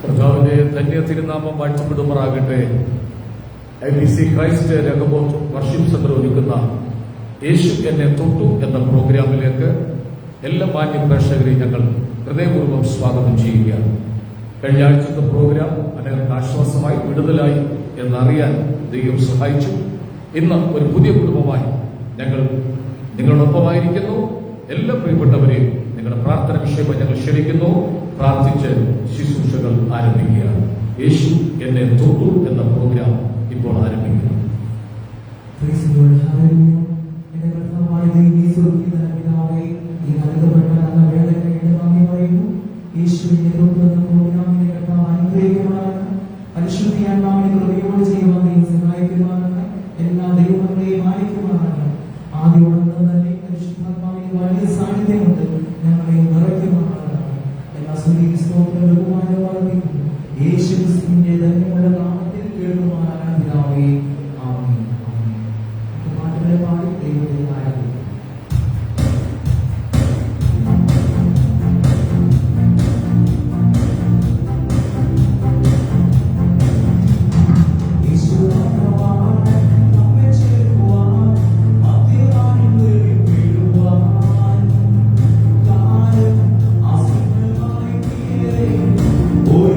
കർത്താവിന്റെ ധന്യ തിരുനാമം വാഴ്ത്തപ്പെടുമാറാകട്ടെ. IBC ക്രൈസ്റ്റ് രംഗബോത്ത് വർഷിപ്പ് സെന്റർ ഒരുക്കുന്ന യേശു എന്നെ തൊട്ടു എന്ന പ്രോഗ്രാമിലേക്ക് എല്ലാ മാന്യ പ്രേക്ഷകരെയും ഞങ്ങൾ ഹൃദയപൂർവ്വം സ്വാഗതം ചെയ്യുകയാണ്. കഴിഞ്ഞ ആഴ്ചത്തെ പ്രോഗ്രാം അനേകം ആശ്വാസമായി വിടുതലായി എന്നറിയാൻ ദൈവം സഹായിച്ചു. ഇന്ന് ഒരു പുതിയ കുടുംബമായി ഞങ്ങൾ നിങ്ങളോടൊപ്പമായിരിക്കുന്നു. എല്ലാ പ്രിയപ്പെട്ടവരെയും നിങ്ങളുടെ പ്രാർത്ഥന വിഷയമായി ഞങ്ങൾ ക്ഷണിക്കുന്നു. പ്രാർത്ഥിച്ച് ശുശ്രൂഷകൾ ആരംഭിക്കുകയാണ്. യേശു എന്നെ തൊട്ടു എന്ന പ്രോഗ്രാം ഇപ്പോൾ ആരംഭിക്കുന്നു. എല്ലാ ദൈവങ്ങളെയും മാനിക്കുവാനാണ് ആദ്യോടൊപ്പം തന്നെ പരിശുദ്ധാത്മാവിന് വലിയ സാന്നിധ്യമുണ്ട്. ഞങ്ങളെ നിറയ്ക്കുവാനാണ് എല്ലാ സ്തോത്രങ്ങളും വർദ്ധിക്കുന്നു. യേശു ക്രിസ്തുവിന്റെ ധന്യമുള്ള നാമത്തിൽ കേൾക്കുവാനാണ് പിതാവേ. ആമേൻ. പാട്ടുകളെ പാടി ദൈവത്തെ ആരാധിക്കുന്നു. Oh,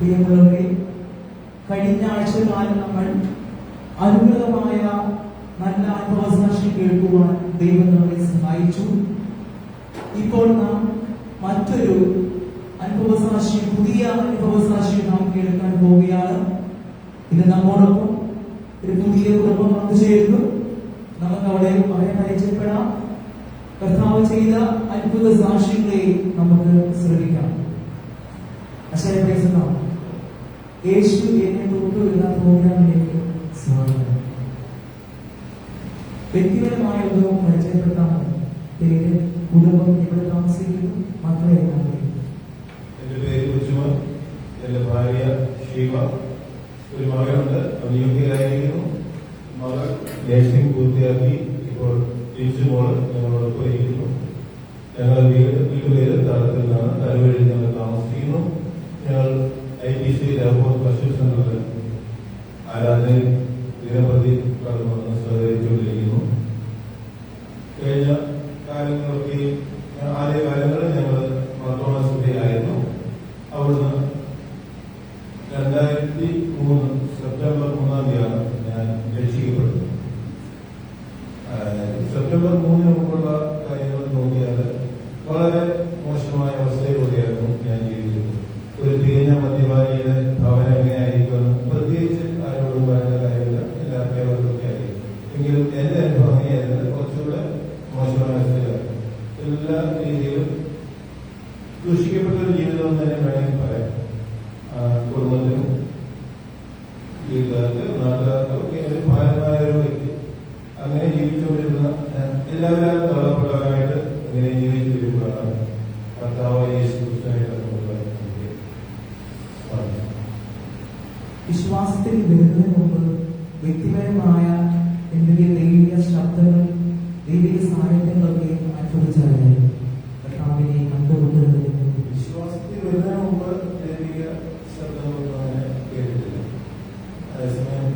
പ്രിയമുള്ളവരെ, കഴിഞ്ഞ ആഴ്ചകാലം നമ്മൾ അനുഗ്രഹമായ നല്ല അനുഭവസാക്ഷി കേൾക്കുവാൻ ദൈവം നമ്മളെ സഹായിച്ചു. ഇപ്പോൾ നാം മറ്റൊരു അനുഭവസാക്ഷി, പുതിയ അനുഭവസാക്ഷി നാം കേൾക്കാൻ പോവുകയാണ്. ഇത് നമ്മോടൊപ്പം ഒരു പുതിയ കുടുംബം വന്നുചേരുന്നു. നമുക്ക് അവിടെ പരിചയപ്പെടാം. കർത്താവ് ചെയ്ത അത്ഭുത സാക്ഷികളെ നമുക്ക് ശ്രമിക്കാം. യേശു എന്നെ തൊട്ടു എന്ന പ്രോഗ്രാമിലേക്ക് സ്വാഗതം. വ്യക്തിപരമായ ഒന്ന് പരിചയപ്പെടുത്താമോ? പേര്, കുടുംബം, എവിടെ താമസിക്കുന്നു, മക്കളെ എന്താണ്? എന്റെ പേര് ഉജ്ജ്വൽ. എന്റെ ഭാര്യ ഷീബ. ഒരു മകനുണ്ട്, അവൻ യുകെയിലായിരിക്കുന്നു. മകൾ നേഴ്സിംഗ് പൂർത്തിയാക്കി ഇപ്പോൾ തിരിച്ചുമോള് ഞങ്ങളോടൊപ്പം ഇരിക്കുന്നു. ഞങ്ങളുടെ വീട്ടുപേര് തലത്തിലാണ്, തലവഴി ഞങ്ങൾ താമസിക്കുന്നു. ഞങ്ങൾ IPC രഘുബോധ് വർഷിപ്പ് സെന്ററിൽ ആരാധനയിൽ ദിനപ്രതി കടന്നു വന്ന് സഹകരിച്ചുകൊണ്ടിരിക്കുന്നു. കഴിഞ്ഞ കാലങ്ങളൊക്കെ ആദ്യകാലങ്ങളിൽ ഞങ്ങൾ മർത്തോണായിരുന്നു. അവിടുന്ന് 2003 സെപ്റ്റംബർ 3 ഞാൻ രക്ഷിക്കപ്പെട്ടു. സെപ്റ്റംബർ 3 മുമ്പുള്ള കാര്യങ്ങൾ നോക്കിയാൽ വളരെ മോശമായ അവസ്ഥയിലൂടെയായിരുന്നു ഞാൻ ജീവിച്ചത്. ഒരു തികഞ്ഞ മദ്യപാനിയുടെ ഭവനം എങ്ങനെയായിരിക്കും പ്രത്യേകിച്ച് ആരോടും പറയുന്ന കാര്യമില്ല, എല്ലാവർക്കും അറിയാം. എങ്കിലും എന്റെ അനുഭവം അങ്ങനെയായിരുന്നു, കുറച്ചുകൂടെ മോശമായ അവസ്ഥയിലാണ്. എല്ലാ രീതിയിലും ദൂഷിക്കപ്പെട്ട ഒരു ജീവിതം തന്നെ വേണമെങ്കിൽ പറയാം. കുടുംബത്തിനും വീട്ടുകാർക്ക് നാട്ടുകാർക്കും ഒക്കെ ഒരു ഭാരമായ ഒരു വ്യക്തി. അങ്ങനെ ജീവിച്ചുകൊണ്ടിരുന്ന എല്ലാവരും തള്ളപ്പെട്ടവരായിട്ട് ഇങ്ങനെ ജീവിച്ചു വരുമ്പോഴാണ് കർത്താവ് യേശു ക്രിസ്തുവിനെ വിശ്വാസത്തിൽ വരുന്നതിന് മുമ്പ് വ്യക്തിപരമായ എന്തെങ്കിലും ദൈവിക ശബ്ദങ്ങൾ, ദൈവിക സാന്നിധ്യങ്ങളൊക്കെ അനുഭവിച്ചറിയാൻ കർത്താവിനെ കണ്ടുകൊണ്ടിരുന്നതിന് വിശ്വാസത്തിൽ വരുന്നതിന് മുമ്പ് ദൈവിക ശബ്ദങ്ങളൊന്നും അങ്ങനെ കേട്ടിട്ടില്ല. അതേസമയം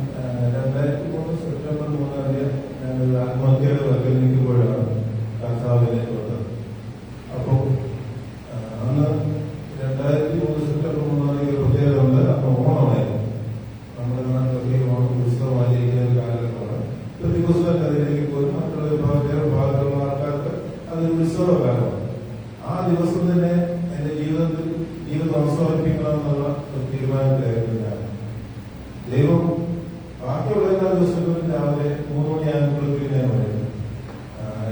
2003 സെപ്റ്റംബർ 3 ഞങ്ങൾ ആത്മഹത്യയുടെ വക്കൽ നിൽക്കുമ്പോഴാണ് കർത്താവിനെ തൊട്ടത്. അപ്പോൾ അന്ന് 2003 സെപ്റ്റംബർ 3 ഒരു പ്രത്യേകത ഉണ്ട്. അപ്പൊ ഓണമായിരുന്നു. നമ്മുടെ നാട്ടിലൊക്കെ ഓണം ഉത്സവം ആചരിക്കുന്ന ഒരു കാലഘട്ടമാണ്. പ്രതിപുസ്തകം അതിലേക്ക് പോലും മറ്റുള്ള ഭാഗത്തുള്ള ആൾക്കാർക്ക് അതൊരു ഉത്സവകാലമാണ്. ആ ദിവസം തന്നെ എന്റെ ജീവിതത്തിൽ ജീവിതം അവസാനിപ്പിക്കണമെന്നുള്ള ഒരു തീരുമാനത്തിലായിരുന്നു ഞാൻ. ദൈവം ബാക്കിയുള്ള എല്ലാ ദിവസങ്ങളിലും രാവിലെ 3 മണിയാകുമ്പോഴേക്കും ഞാൻ പറയുന്നു.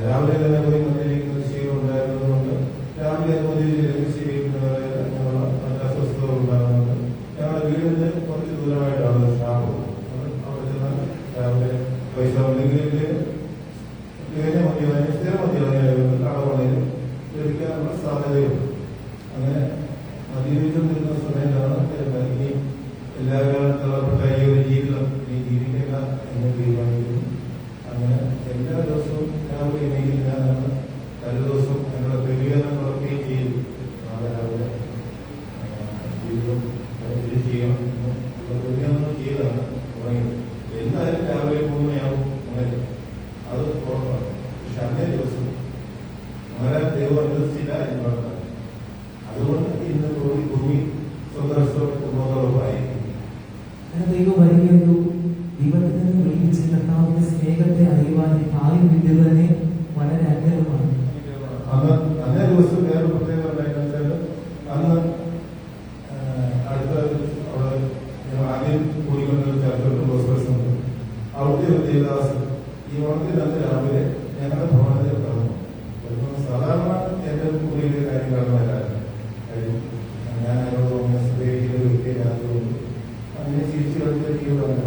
രാവിലെ തന്നെ പോയി മദ്യപിക്കുന്ന ശീലം ഉണ്ടായിരുന്നതുകൊണ്ട് രാവിലെ ശീലിക്കുന്നവരെ ഞങ്ങൾ നല്ല അസ്വസ്ഥത ഉണ്ടാകുന്നുണ്ട്. ഞങ്ങളുടെ വീടിന് കുറച്ച് ദൂരമായിട്ടാണ് ഷാപ്പ്. അവിടെ ചെന്നാൽ രാവിലെ പൈസ ഉണ്ടെങ്കിൽ തികഞ്ഞ മദ്യപാനി, സ്ഥിര മദ്യപാനിയായവർക്ക് കടവണയിൽ ലഭിക്കാനുള്ള സാധ്യതയുണ്ട്. അങ്ങനെ മദ്യപിച്ചുകൊണ്ടിരുന്ന സമയത്താണ് ഇനി എല്ലാവരും തള്ളപ്പെട്ട ഈ ഒരു ജീവിതം ഇനി ജീവിക്കേണ്ട എന്ന് തീരുമാനിക്കുന്നു. അങ്ങനെ എല്ലാ ദിവസവും രാവിലെ എണീക്കും. ഞാനാണ് എല്ലാ ദിവസവും ഞങ്ങളുടെ ക്രമീകരണങ്ങളൊക്കെ ചെയ്തു. നാളെ രാവിലെ ജീവിതം ചെയ്യണം ക്രമീകരണം ചെയ്താണ് തുടങ്ങിയത്. എന്തായാലും രാവിലെ 3 മണിയാവും അങ്ങനെ, അത് ഉറപ്പാണ്. പക്ഷെ അന്നേ ദിവസം അങ്ങനെ ദൈവം അനുവദിച്ചില്ല എന്നതാണ്. അതുകൊണ്ട് ഇന്ന് ഭൂമി സ്വന്തമായിരിക്കും. ദൈവം വലിയൊരു ദൈവത്തിൽ നിന്ന് വിളിപ്പിച്ച് കർത്താവിന്റെ സ്നേഹത്തെ അറിയുവാൻ കാര്യം വിദ്യത് തന്നെ വളരെ അത്ഭുതമാണ്. അന്നേ ദിവസം വേറെ പ്രത്യേകത ഉണ്ടായിരുന്നത് അന്ന് അടുത്ത അവിടെ ആദ്യം കൂടിക്കൊണ്ടൊരു ചർച്ച അവിടുത്തെ ഒരു ദേവദാസൻ ഈ ഓണത്തിന് അന്ന് രാവിലെ ഞങ്ങളുടെ ഭവനത്തിൽ കടന്നു. സാധാരണ എന്റെ കൂടിയ കാര്യം കടന്നല്ലായിരുന്നു. ഞാൻ അവരോട് സ്നേഹിക്കുന്ന ഒരു വ്യക്തിയിലായതുകൊണ്ട് അങ്ങനെ ചിരിച്ചു കളിച്ച ജീവിതമാണ്.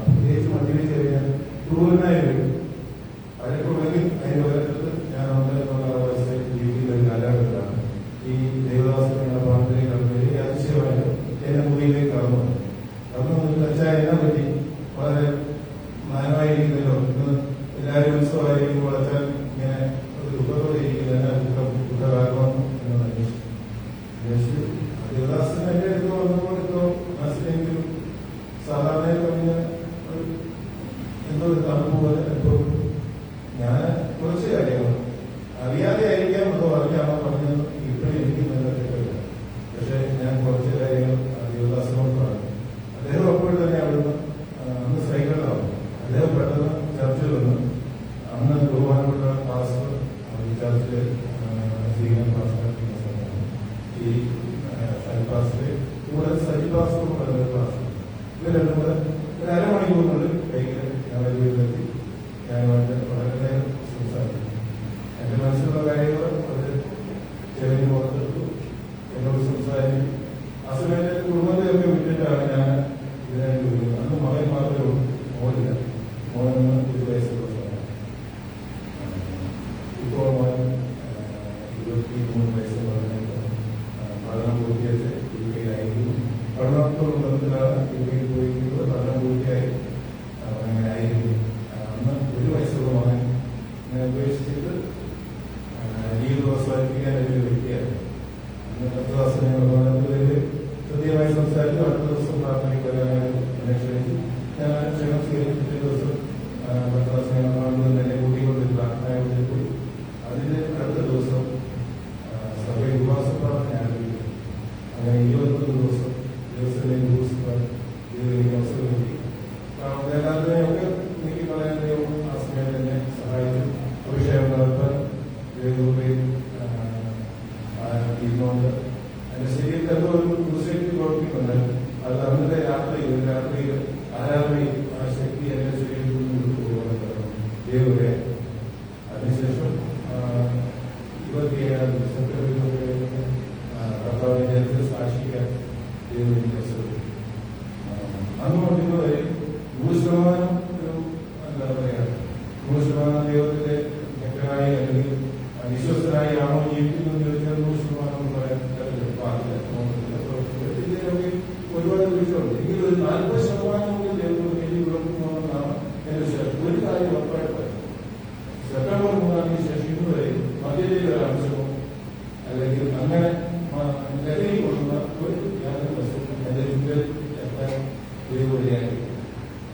പ്രത്യേകിച്ച് മദ്യപിച്ച് കഴിഞ്ഞാൽ ക്രൂരനായി വരും. പലപ്പോഴെങ്കിൽ അതിന്റെ പലത്തിൽ ഞാൻ അവസ്ഥയിൽ ജീവിക്കുന്ന ഒരു കാലഘട്ടത്തിലാണ് ഈ ദേവദാസൻ എന്ന പാട്ടിലേക്ക് കടന്നു. അതിശയമായിട്ട് എന്റെ മുറിയിലേക്ക് കടന്നു. കടന്നു വെച്ചാൽ എന്നെ പറ്റി വളരെ നയമായിരിക്കുന്നല്ലോ. ഇന്ന് എല്ലാവരും ഉത്സവമായിരിക്കുമ്പോൾ അച്ഛൻ ഇങ്ങനെ ഒരു ദുഃഖത്തോടെ ഇരിക്കുന്ന എന്നെ ദുഃഖകാരണം എന്ന് അന്വേഷിച്ചു. ദേവദാസൻ എന്റെ അടുത്ത് വന്നപ്പോഴെന്തോ മനസ്സിലെങ്കിലും സാധാരണ പറഞ്ഞ എന്തോ ഒരു തണുപ്പ് പോലെ അനുഭവപ്പെട്ടു. ഞാൻ കുറച്ച് കാര്യങ്ങൾ അറിയാതെ ആയിരിക്കാം എന്തോ അറിഞ്ഞാണോ പറഞ്ഞത് ഇപ്പോഴും എനിക്ക് നല്ല തെറ്റില്ല. പക്ഷെ ഞാൻ കുറച്ച് കാര്യങ്ങൾ ദേവദാസൻ പാസ്റ്റർ ശ്രീകാന്ത് പാസ്റ്റർ ഈ സജി പാസ്റ്റർ കൂടെ സജി പാസ്റ്റർ പാസ്റ്റർ ഇവർ രണ്ടും കൂടെ ഒരു അരമണിക്കൂറിനുള്ളിൽ കൈകൾ ഞങ്ങളുടെ വീട്ടിലെത്തി ഞാനുമായിട്ട് വളരെ നേരം സംസാരിച്ചു. എന്റെ മനസ്സിലുള്ള കാര്യങ്ങൾ അവർ ചെറിയ പുറത്തെടുത്തു, എന്നോട് സംസാരിച്ചു. ആ സമയത്ത് കുടുംബത്തെയൊക്കെ വിട്ടിട്ടാണ് ഞാൻ ഇതിനായിട്ട് വരുന്നത്. അന്ന് മകൻ മാത്രമേ ഉള്ളൂ, മോനില്ല. മോനെന്ന് 1 വയസ്സുള്ള സമയം. ഇപ്പോൾ മോൻ 23 വയസ്സ് പറഞ്ഞിട്ട് പഠനം പൂർത്തിയായിട്ട് യുകെയിലായിരുന്നു. പഠനത്തോട് ബന്ധത്തിലാണ് യുകെയിൽ പോയിരിക്കുന്നത്. പഠനം പൂർത്തിയായി അങ്ങനെ ആയിരുന്നു. അന്ന് 1 വയസ്സുള്ള മകൻ ഉപേക്ഷിച്ചിട്ട് ജീവിതം അവസാനിപ്പിക്കാൻ ഒരു വ്യക്തിയാണ്. അന്ന് 10 ദിവസം ഞങ്ങൾ കൃത്യമായി സംസാരിച്ചു. അടുത്ത ദിവസം പ്രാർത്ഥനയ്ക്ക് വരാനായിട്ട് എന്നെ ക്ഷണിച്ചു. ഞാൻ ക്ഷണം സ്വീകരിച്ചു. പിറ്റേ ദിവസം 10 ദിവസം ഞങ്ങൾ കാണുന്നത് എന്നെ കൂട്ടിക്കൊണ്ട് പ്രാർത്ഥനയോടെ പോയി. അതിന്റെ അടുത്ത ദിവസം സഭയിൽ ഉപവാസ പ്രാർത്ഥന ആരംഭിച്ചു. അങ്ങനെ 21 ദിവസം ദിവസത്തിലേക്ക് അവസരം കിട്ടി. എല്ലാത്തിനെയൊക്കെ നീക്കി കളയാൻ ദൈവം ആ സമയം തന്നെ സഹായിച്ചു. അഭിഷേകം നടത്താൻ ദൈവകൃപയിൽ ഇരുന്നുകൊണ്ട് എന്റെ ശരീരത്തിൽ എന്തോ ഒരു ദുശക്തി പ്രവർത്തിക്കുന്നുണ്ട്. അത് അന്നത്തെ രാത്രിയിൽ ആരാധനയിൽ ആ ശക്തി എന്റെ ശരീരത്തിൽ നിന്ന് വിട്ടുപോകുന്നത് ദൈവകൃപ. അതിനുശേഷം 27 സെപ്റ്റംബർ കർത്താവിനെ സാക്ഷിക്കാൻ ദൈവം എനിക്ക് അവസരം. അങ്ങോട്ട് ഇന്നുവരെ 100% ഒരു എന്താ പറയാ 100% ദൈവത്തിന്റെ വ്യക്തനായി അല്ലെങ്കിൽ വിശ്വസ്തനായി ആണോ ജീവിക്കുന്നു ചോദിച്ചാൽ 100% പറയാൻ പാടില്ല. ഒരുപാട് വിഷയമുണ്ട്. എങ്കിലും ഒരു 40% ദൈവം വേണ്ടി വിളക്കുന്നുവെന്നാണ് എന്റെ വിശ്വാസം. ഒരു കാര്യം ഉറപ്പായിട്ട് സെപ്റ്റംബർ 3 ശേഷം ഇന്നുവരെ മധ്യതയിൽ ഒരു അംശമോ അല്ലെങ്കിൽ അങ്ങനെ ലഹരി കൊള്ളുന്ന ഒരു യാതൊരു വസ്തുക്കളും എന്റെ ജീവിതത്തിൽ എത്താൻ ദൈവവഴിയായി.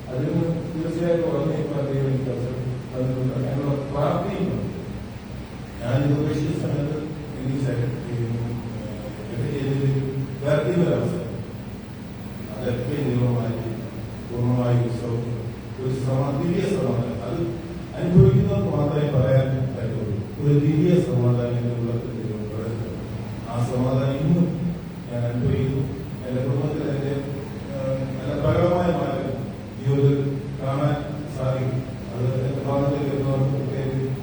അതിന് തീർച്ചയായിട്ടും ഉറങ്ങിയപ്പോൾ ദൈവം എനിക്ക് അവസരം തന്നിട്ടുണ്ട്. ഞങ്ങൾ പ്രാർത്ഥിക്കുന്നു. ഞാനിത് ഉപേക്ഷിച്ച സമയത്ത് എനിക്ക് വേർതിരിവൊരവസരം അതൊക്കെ ദൈവമായി പൂർണ്ണമായി ഒരു ദിവ്യ സമാധാനം അത് അനുഭവിക്കുന്നവർക്ക് മാത്രമേ പറയാൻ പറ്റുള്ളൂ. ഒരു ദിവ്യ സമാധാനം എന്റെ ഉള്ളത്തിൽ ദൈവം പ്രവർത്തിക്കുന്നു. ആ സമാധാനം ഇന്നും ഞാൻ അനുഭവിക്കുന്നു. എന്റെ കുടുംബത്തിൽ എന്റെ നല്ല പ്രകടമായ മാറ്റം ജീവിതത്തിൽ കാണാൻ സാധിക്കും. അത് എന്റെ ഭാഗത്തിൽ വരുന്നവർക്ക്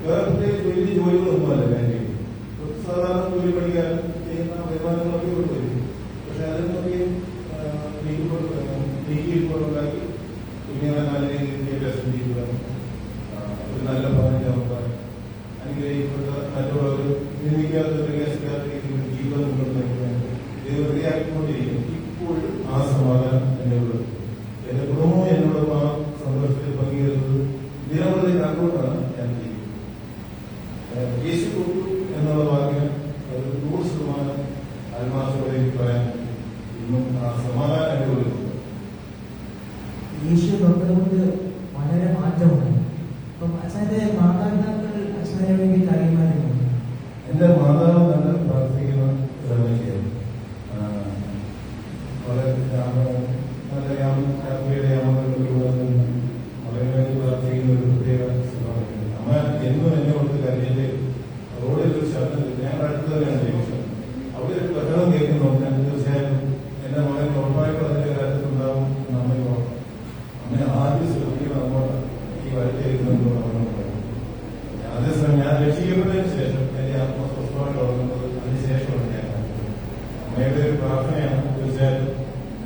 വേറെ പ്രത്യേകിച്ച് വലിയ ജോലികളൊന്നുമല്ല ഞാൻ ചെയ്യുന്നത്. സാധാരണ ജോലി പഠിക്കാൻ ചെയ്യുന്ന വരുമാനങ്ങളൊക്കെ കൊണ്ടുവരും. പക്ഷെ അതിനൊക്കെ നീക്കിയിട്ടുണ്ടാക്കി കുഞ്ഞുങ്ങളെ നല്ല രീതിയിൽ വിദ്യാഭ്യാസം ചെയ്യുക, ഒരു നല്ല ഭവനം നോക്കാൻ, അനുഗ്രഹിക്കപ്പെട്ട മറ്റുള്ളവർ നിയമിക്കാത്ത വിദ്യാഭ്യാസക്കാത്ത രീതിയിൽ ജീവിതം മുന്നോട്ട് നയിക്കാൻ ദൈവം ഇടയാക്കിക്കൊണ്ടിരിക്കുന്നു. ഇപ്പോഴും ആ സമാധാനം എന്നെ ഉള്ളത്. എന്റെ കുടുംബവും എന്നോടൊപ്പം ആ സന്തോഷത്തിൽ പങ്കുചേരുന്നത് ദിനംപ്രതി കണ്ടുകൊണ്ടാണ് ഞാൻ ചെയ്യുന്നത്. യേശു കൊടുത്തു എന്നുള്ള വാക്കിന് അത് 100% ആത്മാർത്ഥതയോടെ പറയാൻ ഇന്നും ആ സമാധാനം എന്നെ ഉള്ളത്. യേശു തൊട്ടതുകൊണ്ട് വളരെ മാറ്റമുണ്ട്. അപ്പം അച്ഛന്റെ മാതാപിതാക്കൾ അച്ഛനെ വേണ്ടി കാര്യമായിരുന്നു. എന്റെ മാതാവ് തന്നെ പ്രാർത്ഥിക്കുന്ന സമയത്തെയാണ് വളരെ നല്ല രാത്രിയുടെ യാമങ്ങളിലൂടെ വളരെ വേണ്ടി പ്രാർത്ഥിക്കുന്ന ഒരു പ്രത്യേക സ്വഭാവമുണ്ട്. അമ്മ എന്നും എന്നെ കൊടുത്ത് കരയില് റോഡിൽ ഒരു ശബ്ദം ഞങ്ങളുടെ അടുത്ത് തന്നെയാണ് ജംഗ്ഷൻ. അവിടെ ഒരു ബഹളം കേൾക്കുന്നുണ്ട്. ഞാൻ തീർച്ചയായും എന്റെ മകൻ ഉറപ്പായിട്ടും അതിന്റെ കാര്യത്തിലുണ്ടാവും എന്ന് അമ്മയ്ക്ക് ഓർമ്മ. അമ്മ ആദ്യം ശ്രദ്ധിക്കുന്ന അങ്ങോട്ട് ഈ വരട്ടിയിരിക്കുന്നതോട് പറഞ്ഞു. അതേസമയം ഞാൻ രക്ഷിക്കപ്പെട്ടതിന് ശേഷം എന്റെ ആത്മസ്വസ്ഥമായിട്ട് ഉറങ്ങുന്നത് അതിനുശേഷമാണ് ഞാൻ അമ്മയുടെ ഒരു പ്രാർത്ഥനയാണ് തീർച്ചയായിട്ടും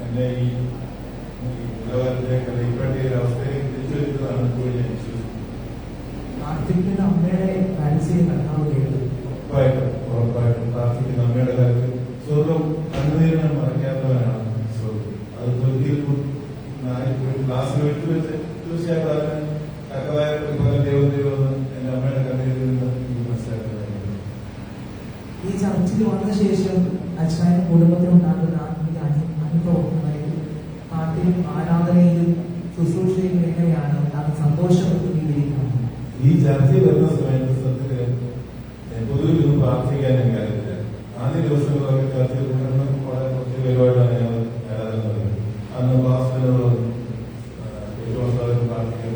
എന്നെ ഈ ഉലകത്തിലേക്ക് അല്ലെങ്കിൽ ഇപ്പോഴത്തെ ഒരു അവസ്ഥയിലേക്ക് തിരിച്ചു വരുന്നതാണ് ഇപ്പോൾ ഞാൻ വിശ്വസിക്കുന്നത്. പ്രാർത്ഥിക്കുന്ന അമ്മയുടെ മനസ്സിൽ കർത്താവ് കേട്ടു. ഉറപ്പായിട്ടും പ്രാർത്ഥിക്കുന്ന അമ്മയുടെ കാര്യത്തിൽ സ്വർഗം കണ്ണുനീരിനെ മറയ്ക്കാത്തവനാണ് സ്വർഗം. അത് തൊഴിൽ ക്ലാസ്സിൽ വെച്ച് തീർച്ചയായിട്ടും അതിന് തക്കതായ പല ദൈവം എന്റെ അമ്മയുടെ കണ്ണീരിൽ നിന്ന് മനസ്സിലാക്കുന്നത്. ഈ ചർച്ചിൽ വന്ന ശേഷം അച്ഛനും കുടുംബത്തിനുണ്ടാകുന്ന ആത്മീയ അനുഭവം, അതായത് പാട്ടിലും ആരാധനയിലും ശുശ്രൂഷയിലും എങ്ങനെയാണ് അത് സന്തോഷപ്പെടുത്തുകയാണ്. ഈ ചർച്ചയിൽ വരുന്ന സമയത്ത് സത്യത്തിൽ പൊതുവിൽ ഒന്നും പ്രാർത്ഥിക്കാൻ എനിക്ക് അറിയില്ല. ആദ്യ ദിവസങ്ങളൊക്കെ ചർച്ചയിൽ വളരെ കുറച്ച് പേരുമായിട്ടാണ് ഞങ്ങൾ ആരാധന പറയുന്നത്. അന്ന് പാസ്റ്ററിനോട് പ്രാർത്ഥിക്കാൻ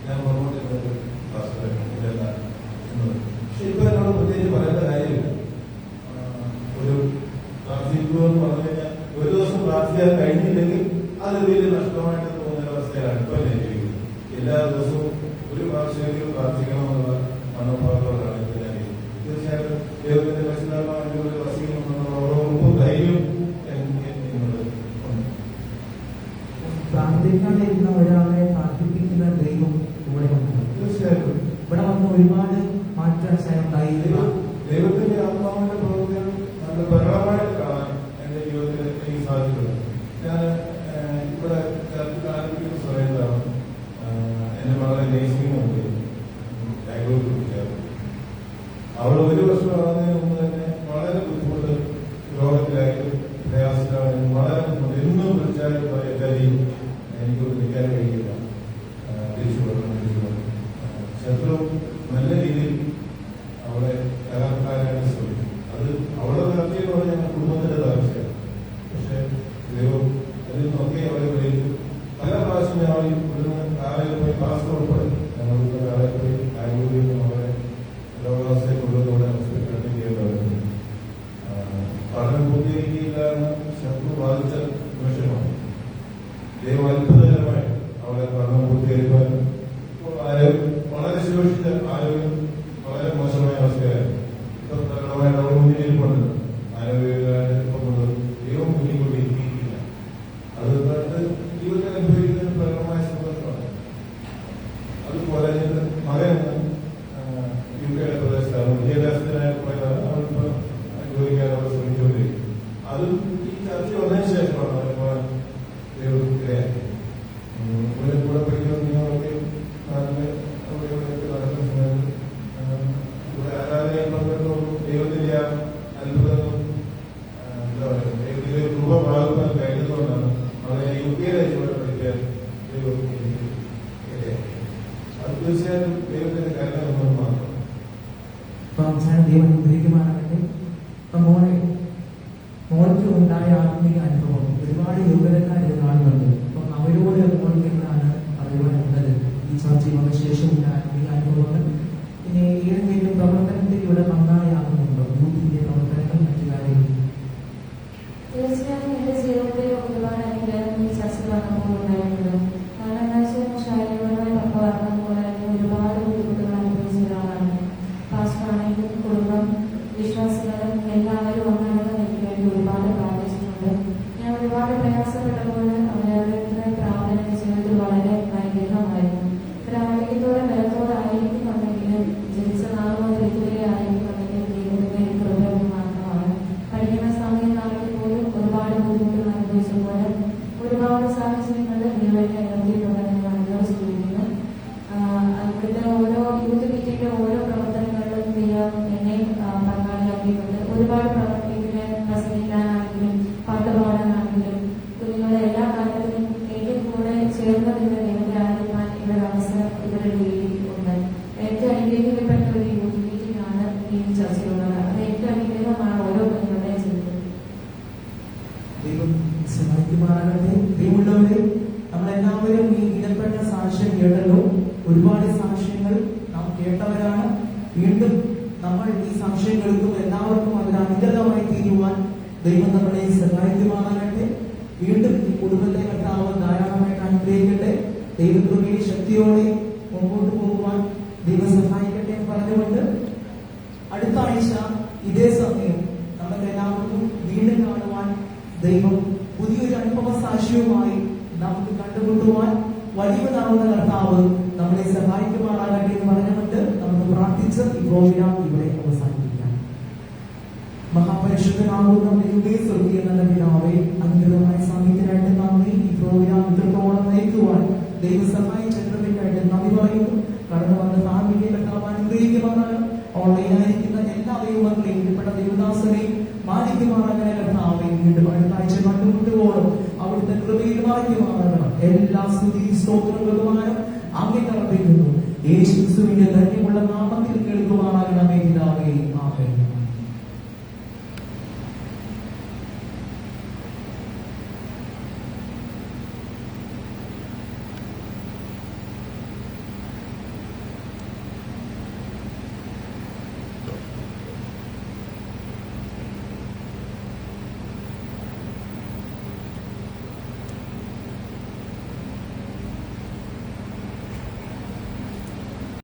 ഞാൻ പുറമോട്ട് പാസ്റ്റർ പക്ഷെ ഇപ്പൊ എന്നോട് പ്രത്യേകിച്ച് ഒരു ഭാഷയെങ്കിലും പ്രാർത്ഥിക്കണമെന്നുള്ള മനോഭാവത്തോടാണ് ഞാൻ തീർച്ചയായിട്ടും ദൈവത്തിന്റെ പരിശുദ്ധാത്മാവിന്റെ ഒരു വസീകരണമെന്നുള്ള ഓരോ ഉറപ്പും ധൈര്യവും എന്നുള്ളത് ഉണ്ട്. പ്രാർത്ഥിക്കാതിരുന്ന ഒരാളെ പ്രാർത്ഥിപ്പിക്കുന്ന ദൈവം ഇവിടെ വന്നു. തീർച്ചയായിട്ടും ഇവിടെ വന്ന് ഒരുപാട് മാറ്റം ഉണ്ടായി. ദൈവത്തിന്റെ ആത്മാവിന്റെ പ്രവൃത്തികൾ നല്ല ധാരാളമായിട്ട് കാണാൻ എന്റെ ജീവിതത്തിൽ എനിക്ക് സാധിച്ചിട്ടുണ്ട്. ഞാൻ ഇവിടെ ചർച്ചിൽ ആരംഭിക്കുന്ന സമയത്താണ് എന്റെ മകളെ നേഴ്സിംഗ് ഉണ്ട് ബാംഗ്ലൂരിൽ കുറിച്ചായിരുന്നു. അവൾ ഒരു വർഷം ആകുന്നതിന് മുമ്പ് തന്നെ വളരെ ബുദ്ധിമുട്ട് രോഗത്തിലായിട്ട് പ്രയാസത്തിലാണ്. വളരെ ബുദ്ധിമുട്ട് എന്നും വിളിച്ചാലും എല്ലാവരെയും എനിക്കൊന്ന് നിൽക്കാൻ കഴിയില്ല, തിരിച്ചു പോകണം. ശത്രു നല്ല രീതിയിൽ അവളെ തകർക്കാനായിട്ട് ശ്രമിക്കും. അത് അവളെ തകർച്ചയെന്ന് പറഞ്ഞാൽ ഞങ്ങളുടെ കുടുംബത്തിന്റെ തകർച്ചയാണ്. പക്ഷെ ദൈവം അതിൽ നിന്നൊക്കെ അവരെ വിളിച്ചു. പല പ്രാവശ്യം ഞങ്ങൾ ഇവിടുന്ന് കാലയിൽ പോയി കാസർഗോഡ് പോയി, ഞങ്ങൾ കാലയിൽ പോയി ബാംഗ്ലൂരിൽ നിന്ന് അവരെ രോഗാവസ്ഥയെ കൊണ്ടുവന്നവിടെ ഹോസ്പിറ്റലിൽ ചെയ്യേണ്ടി വരുന്നു. പഠനം പൂർത്തീകരിക്കില്ല എന്ന് ശത്രു ബാധിച്ച നിമിഷമാണ്. ദൈവം അത്ഭുതകരമായി അവളെ പഠനം പൂർത്തീകരിക്കാൻ വളരെ ശോഷിച്ച ആരോഗ്യം വളരെ മോശമായ അവസ്ഥയായിരുന്നു. ഇപ്പം പ്രകടമായിട്ട് അവിടെ മുന്നിലിരിപ്പുണ്ട്. ആരോഗ്യകൊണ്ട് ദൈവം മുന്നിൽ എത്തിയിട്ടില്ല. അതുകൊണ്ട് ജീവിതത്തിൽ അനുഭവിക്കുന്ന പ്രകടമായ സന്തോഷമാണ്. അതുപോലെ മകൻ UK പ്രദേശത്താണ്, വിദ്യാഭ്യാസത്തിനായി പോയതാണ്. അവളിപ്പോൾ ജോലിക്കാൻ അവിടെ ശ്രമിച്ചുകൊണ്ടിരിക്കും. അതും ഈ ചർച്ച വന്നതിന് ശേഷമാണ് ദൈവത്തിലെ ഇവിടെ കൂടെ പഠിക്കുന്ന നിങ്ങളൊക്കെ നടക്കുന്ന സമയത്ത് ഇവിടെ ആരാധനയിൽ പങ്കെടുത്തോളും ദൈവത്തിന്റെ ആ അത്ഭുതങ്ങളും എന്താ പറയുക ദൈവത്തിന്റെ രൂപമാകുവാൻ കഴിയുന്നതുകൊണ്ടാണ് അവരെ UK ഇവിടെ പഠിക്കാൻ ദൈവം അത് തീർച്ചയായും ദൈവത്തിന്റെ കാര്യം മാത്രം. ദൈവം അനുഗ്രഹിക്കുമാറാകട്ടെ. മോൾക്ക് ഉണ്ടായ ആത്മീയ അനുഭവം ഒരുപാട് യുവകന്മാർ ഇത് കാണുന്നുണ്ട്. അപ്പം അവരോട് മോൾക്ക് എന്താണ് പറയുവാനുള്ളത്? ഈ ചർച്ചയിൽ വന്ന ശേഷമുള്ള ആത്മീയ അനുഭവങ്ങൾ പിന്നെ ഏതെങ്കിലും പ്രവർത്തനത്തിൽ ഇവിടെ നന്നായാകുന്നുണ്ടോ? യൂത്തിന്റെ പ്രവർത്തനങ്ങൾ മറ്റു കാര്യങ്ങൾ? തീർച്ചയായും എന്റെ ജീവിതത്തിൽ ഒരുപാട് അനുഗ്രഹം ഈ ചർച്ചയിൽ വന്നപ്പോൾ ഉണ്ടായിട്ടുണ്ട്. കാരണം എന്താ വെച്ചാൽ ശാരീരികമായി പപ്പ പറഞ്ഞതുപോലെ തന്നെ ഒരുപാട് ബുദ്ധിമുട്ടുകൾ അനുഭവിച്ച ഒരാളാണ്. പാസ്റ്ററാണെങ്കിലും കുടുംബം, വിശ്വാസികളും എല്ലാവരും ഒന്നാണെന്ന് എനിക്ക് വേണ്ടി ഒരുപാട് പ്രാർത്ഥിച്ചിട്ടുണ്ട്. ഞാൻ ഒരുപാട് പ്രയാസപ്പെട്ടപ്പോൾ അവരുടെ പ്രാർത്ഥന ജീവിതത്തിൽ വളരെ അനുഗ്രഹമായിരുന്നു. ഒരു ആരോഗ്യത്തോടെ ബലത്തോടെ ആയിരിക്കുന്നുണ്ടെങ്കിലും ജനിച്ച നാൾ മുതൽ ഇതുവരെ ആയിരിക്കുന്നുണ്ടെങ്കിൽ ദൈവത്തിന്റെ കൃപ മാത്രമാണ്. പഠിക്കുന്ന സമയത്താണെങ്കിൽ പോലും ഒരുപാട് ബുദ്ധിമുട്ടുകൾ അനുഭവിച്ചപ്പോൾ ഒരുപാട് സാഹചര്യങ്ങളിൽ ദൈവത്തെ ഇറങ്ങിയിട്ടുണ്ടെന്ന് ഞാൻ അതിനോട് സൂചിക്കുന്നു. ഇവിടുത്തെ ഓരോ യൂത്ത് മീറ്റിന്റെ ഓരോ പ്രവർത്തനങ്ങളിലും ദൈവം എന്നെ പങ്കാളിയാക്കിയിട്ടുണ്ട്. ഒരുപാട് ഇതിനെ പ്രസംഗിക്കാനാണെങ്കിലും പാട്ട് പാടാനാണെങ്കിലും കുഞ്ഞുങ്ങളെ എല്ലാ കാര്യത്തിലും എനിക്ക് കൂടെ ചേർന്ന് നിന്ന് ദൈവത്തെ ആരാധിക്കാൻ ഇവിടെ അവസരം ഇവിടെ ഉണ്ട്. ഏറ്റവും അനുഗ്രഹിക്കപ്പെട്ട ഒരു യൂത്ത് മീറ്റിംഗ് ആണ് ഈ ചർച്ചയുള്ളത്. അത് ഏറ്റവും അനുഗ്രഹമാണ് ഓരോ കുഞ്ഞുങ്ങളുടെയും ജീവിതത്തിൽ. ദൈവം സഹായിക്കുമാറാകട്ടെ. ദൈവമുള്ളവരെ, നമ്മളെല്ലാവരും ഈ ഇടപെട്ട സാക്ഷ്യം കേട്ടല്ലോ. ഒരുപാട് സാക്ഷ്യങ്ങൾ നാം കേട്ടവരാണ്. വീണ്ടും നമ്മൾ ഈ സാക്ഷ്യങ്ങൾക്കും എല്ലാവർക്കും അതിന് അനുഗ്രഹമായി തീരുവാൻ ദൈവം നമ്മളെ സഹായിക്കുമാറാകട്ടെ. വീണ്ടും ഈ കുടുംബത്തെ കർത്താവ് ധാരാളമായിട്ട് അനുഗ്രഹിക്കട്ടെ. ദൈവകൃപയുടെ ശക്തിയോടെ മുമ്പോട്ട് പോകുവാൻ ദൈവം സഹായിക്കട്ടെ എന്ന് പറഞ്ഞുകൊണ്ട് അടുത്ത ആഴ്ച ഇതേ സമയം നമുക്ക് എല്ലാവർക്കും വീണ്ടും കാണുവാൻ ദൈവം പുതിയൊരു അനുഭവ സാക്ഷ്യവുമായി നമുക്ക് കണ്ടുമുട്ടുവാൻ വലിയതാവുന്ന കർത്താവ് നമ്മളെ സഹായിക്കുമാറാകട്ടെ എന്ന് പറഞ്ഞുകൊണ്ട് നമുക്ക് പ്രാർത്ഥിച്ച് ഈ പ്രോഗ്രാം ഇവിടെ അവസാനിപ്പിക്കാം. മഹാപരിശുദ്ധനാകുന്ന ദൈവമേ, സ്വർഗീയ നല്ല പിതാവേ, അനുഗ്രഹമായ സമയത്തിനായിട്ട് നന്ദി. ഈ പ്രോഗ്രാം ഇത്രത്തോളം നയിക്കുവാൻ ദൈവം സഹായിച്ചതിനായിട്ട് നന്ദി പറയുന്നു. കടന്നു വന്ന ഫാമിലിയെ കർത്താവ് അനുഗ്രഹിക്കുമാറാണ്. ഓൺലൈനായിരിക്കുന്ന എല്ലാ ദൈവങ്ങളെയും ഇരിപ്പെട്ട ദൈവദാസനെയും മാനിക്കുമാറാകണ കർത്താവെ. വീണ്ടും അടുത്ത ആഴ്ച കണ്ടുമുട്ടുവോളും അവിടുത്തെ കൃപയിൽ മറയ്ക്കുമാറാകണം. എല്ലാ സ്തുതി സ്തോത്രം ബഹുമാനം അങ്ങേക്ക് അർപ്പിക്കുന്നു. യേശുക്രിസ്തുവിന്റെ ധന്യമുള്ള നാമത്തിൽ കേൾക്കുമാറാകണം.